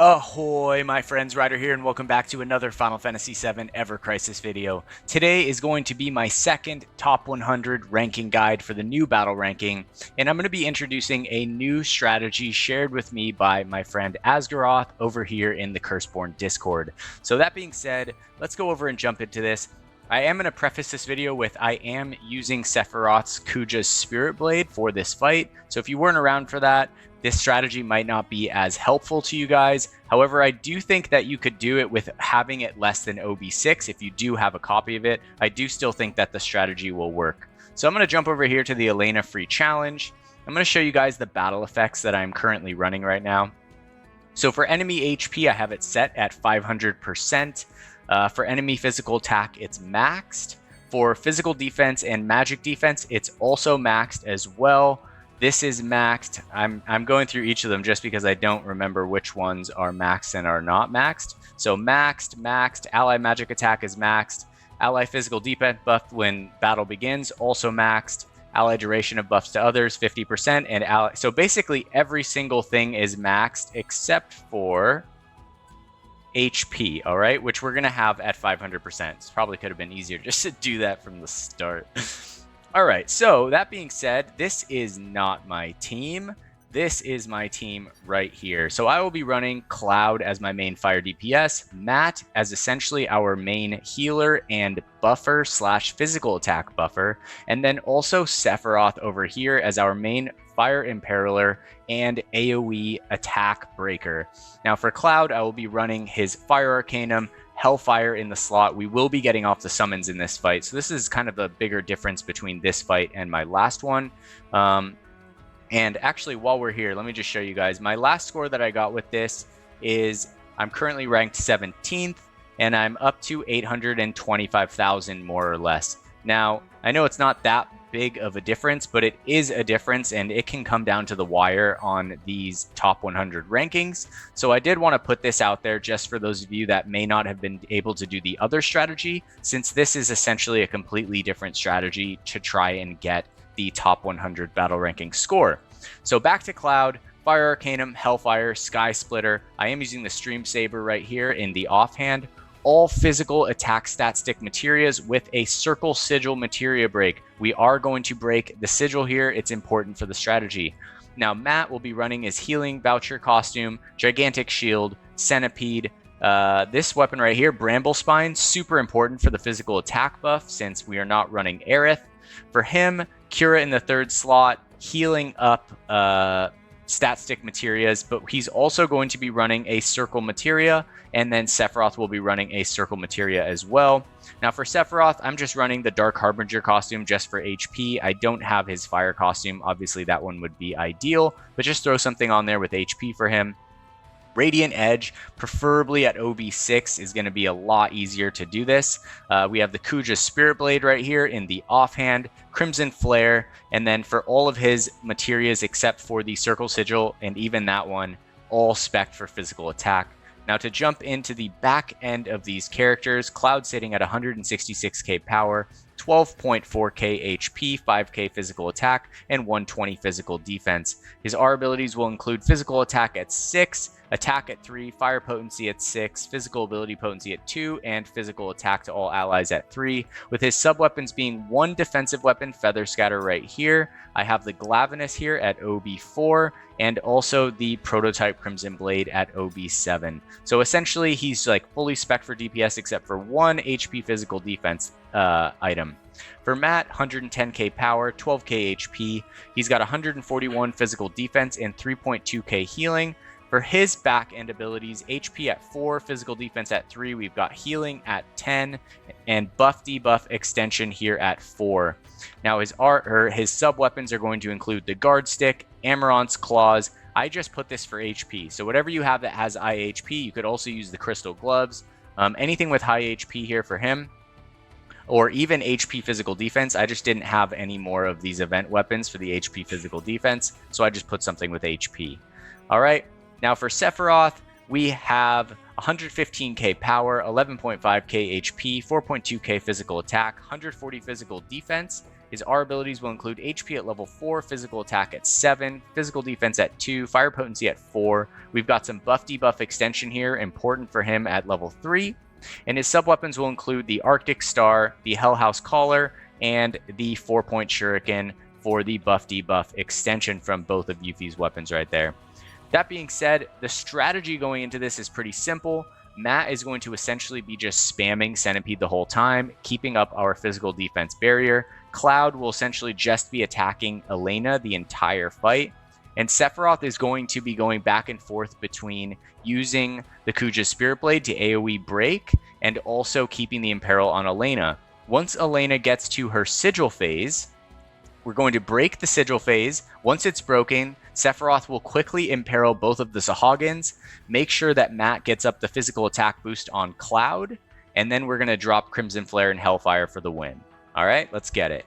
Ahoy, my friends, Ryder here, and welcome back to another Final Fantasy VII Ever Crisis video. Today is going to be my second top 100 ranking guide for the new battle ranking, and I'm going to be introducing a new strategy shared with me by my friend Asgeroth over here in the Curseborn Discord. So that being said, let's go over and jump into this. I am going to preface this video with I am using Sephiroth's Kuja's Spirit Blade for this fight, so if you weren't around for that, this strategy might not be as helpful to you guys. However, I do think that you could do it with having it less than OB6 if you do have a copy of it. I do still think that the strategy will work. So I'm going to jump over here to the Elena free challenge. I'm going to show you guys the battle effects that I'm currently running right now. So for enemy HP, I have it set at 500%. For enemy physical attack, it's maxed. For physical defense and magic defense, it's also maxed as well. This is maxed. I'm going through each of them just because I don't remember which ones are maxed and are not maxed. So maxed, ally magic attack is maxed, ally physical defense buff when battle begins, also maxed, ally duration of buffs to others, 50%, and ally. So basically every single thing is maxed except for HP, all right, which we're gonna have at 500%. It probably could have been easier just to do that from the start. All right, so that being said, this is not my team. This is my team right here. So I will be running Cloud as my main fire DPS, Matt as essentially our main healer and buffer slash physical attack buffer, and then also Sephiroth over here as our main fire imperiler and AoE attack breaker. Now for Cloud, I will be running his fire arcanum, Hellfire in the slot. We will be getting off the summons in this fight. So this is kind of the bigger difference between this fight and my last one. And actually, while we're here, let me just show you guys. My last score that I got with this is I'm currently ranked 17th, and I'm up to 825,000 more or less. Now, I know it's not that big of a difference, but it is a difference, and it can come down to the wire on these top 100 rankings. So I did want to put this out there just for those of you that may not have been able to do the other strategy, since this is essentially a completely different strategy to try and get the top 100 battle ranking score. So back to Cloud, Fire Arcanum, Hellfire, Sky Splitter. I am using the Stream Saber right here in the offhand. All physical attack stat stick materias with a circle sigil materia break. We are going to break the sigil here. It's important for the strategy. Now Matt will be running his healing voucher costume, gigantic shield, centipede. This weapon right here, Bramble Spine, super important for the physical attack buff since we are not running Aerith. For him, Cura in the third slot, healing up stat stick materias, but he's also going to be running a circle materia, and then Sephiroth will be running a circle materia as well. Now for Sephiroth, I'm just running the Dark Harbinger costume just for HP. I don't have his fire costume. Obviously that one would be ideal, but just throw something on there with HP for him. Radiant Edge, preferably at OB6, is going to be a lot easier to do this. We have the Kuja Spirit Blade right here in the offhand, Crimson Flare, and then for all of his materias except for the Circle Sigil, and even that one, all spec'd for physical attack. Now to jump into the back end of these characters, Cloud sitting at 166k power, 12.4k HP, 5k physical attack, and 120 physical defense. His R abilities will include physical attack at 6, attack at 3, fire potency at 6, physical ability potency at 2, and physical attack to all allies at 3, with his sub-weapons being one defensive weapon, Feather Scatter right here. I have the Glavenus here at OB4, and also the Prototype Crimson Blade at OB7. So essentially, he's like fully spec for DPS except for one HP physical defense item. For Matt, 110k power, 12k HP. He's got 141 physical defense and 3.2k healing. For his back end abilities, HP at 4, physical defense at 3, we've got healing at 10, and buff debuff extension here at 4. Now his sub weapons are going to include the guard stick, Amaranth's claws. I just put this for HP, so whatever you have that has IHP, you could also use the crystal gloves. Anything with high HP here for him, or even HP physical defense. I just didn't have any more of these event weapons for the HP physical defense, so I just put something with HP. All right. Now for Sephiroth, we have 115k power, 11.5k HP, 4.2k physical attack, 140 physical defense. His R abilities will include HP at level 4, physical attack at 7, physical defense at 2, fire potency at 4. We've got some buff debuff extension here, important for him at level 3. And his sub-weapons will include the Arctic Star, the Hell House Collar, and the 4-point Shuriken for the buff debuff extension from both of Yuffie's weapons right there. That being said, the strategy going into this is pretty simple. Matt is going to essentially be just spamming Centipede the whole time, keeping up our physical defense barrier. Cloud will essentially just be attacking Elena the entire fight. And Sephiroth is going to be going back and forth between using the Kuja Spirit Blade to AoE break and also keeping the Imperil on Elena. Once Elena gets to her Sigil phase, we're going to break the Sigil phase. Once it's broken, Sephiroth will quickly imperil both of the Sahagins, make sure that Matt gets up the physical attack boost on Cloud, and then we're going to drop Crimson Flare and Hellfire for the win. Alright, let's get it.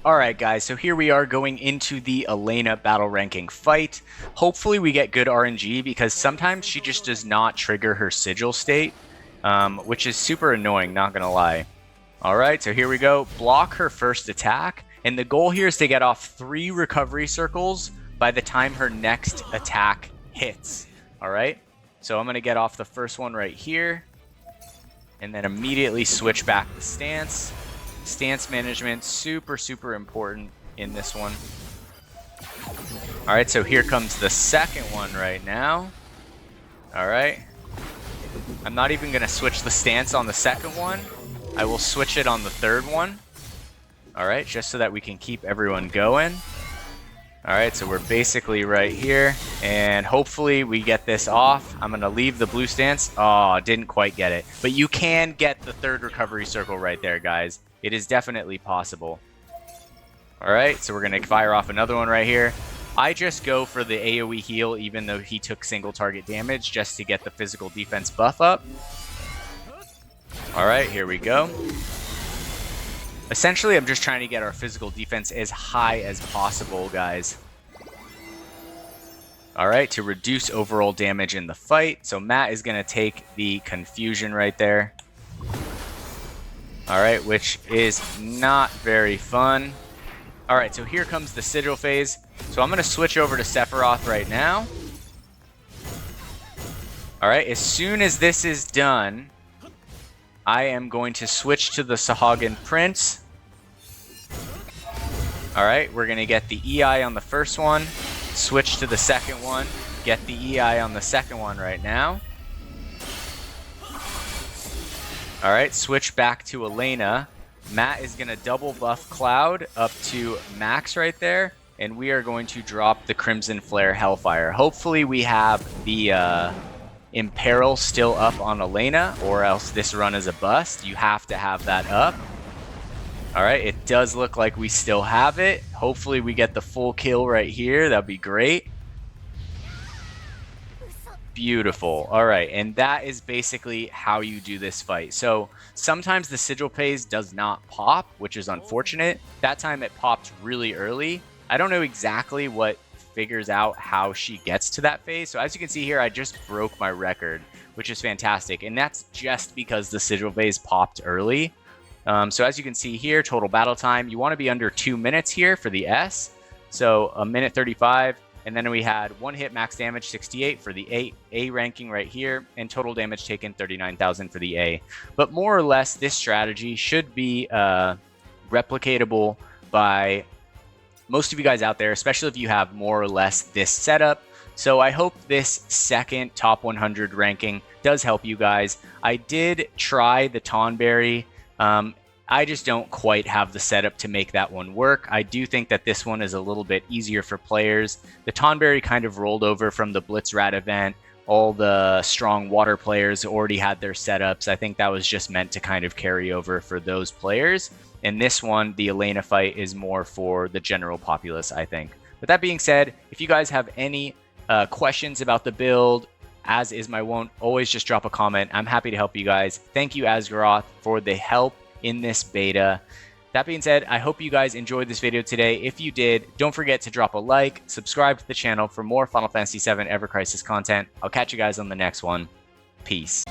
Alright guys, so here we are going into the Elena battle ranking fight. Hopefully we get good RNG because sometimes she just does not trigger her Sigil state, which is super annoying, not going to lie. Alright, so here we go. Block her first attack, and the goal here is to get off 3 recovery circles by the time her next attack hits. Alright, so I'm going to get off the first one right here, and then immediately switch back the stance. Stance management, super important in this one. Alright, so here comes the second one right now. Alright. I'm not even going to switch the stance on the second one. I will switch it on the third one. Alright, just so that we can keep everyone going. Alright, so we're basically right here, and hopefully we get this off. I'm going to leave the blue stance. Oh, didn't quite get it. But you can get the third recovery circle right there, guys. It is definitely possible. Alright, so we're going to fire off another one right here. I just go for the AoE heal, even though he took single target damage, just to get the physical defense buff up. Alright, here we go. Essentially, I'm just trying to get our physical defense as high as possible, guys. Alright, to reduce overall damage in the fight. So Matt is going to take the confusion right there. Alright, which is not very fun. Alright, so here comes the Sigil phase. So I'm going to switch over to Sephiroth right now. Alright, as soon as this is done, I am going to switch to the Sahagin Prince. Alright, we're going to get the EI on the first one, switch to the second one, get the EI on the second one right now. Alright, switch back to Elena. Matt is going to double buff Cloud up to max right there, and we are going to drop the Crimson Flare Hellfire. Hopefully we have the Imperil still up on Elena, or else this run is a bust. You have to have that up. Alright, it does look like we still have it. Hopefully we get the full kill right here. That'd be great. Beautiful. Alright, and that is basically how you do this fight. So sometimes the Sigil phase does not pop, which is unfortunate. That time it popped really early. I don't know exactly what figures out how she gets to that phase. So as you can see here, I just broke my record, which is fantastic. And that's just because the Sigil phase popped early. So as you can see here, total battle time, you want to be under 2 minutes here for the S. So 1:35. And then we had 1 hit max damage 68 for the A ranking right here, and total damage taken 39,000 for the A. But more or less, this strategy should be replicatable by most of you guys out there, especially if you have more or less this setup. So I hope this second top 100 ranking does help you guys. I did try the Tonberry. I just don't quite have the setup to make that one work. I do think that this one is a little bit easier for players. The Tonberry kind of rolled over from the Blitzrat event. All the strong water players already had their setups. I think that was just meant to kind of carry over for those players. And this one, the Elena fight, is more for the general populace, I think. But that being said, if you guys have any questions about the build, as is my wont, always just drop a comment. I'm happy to help you guys. Thank you, Asgeroth, for the help in this beta. That being said, I hope you guys enjoyed this video today. If you did, don't forget to drop a like, subscribe to the channel for more Final Fantasy VII Ever Crisis content. I'll catch you guys on the next one. Peace.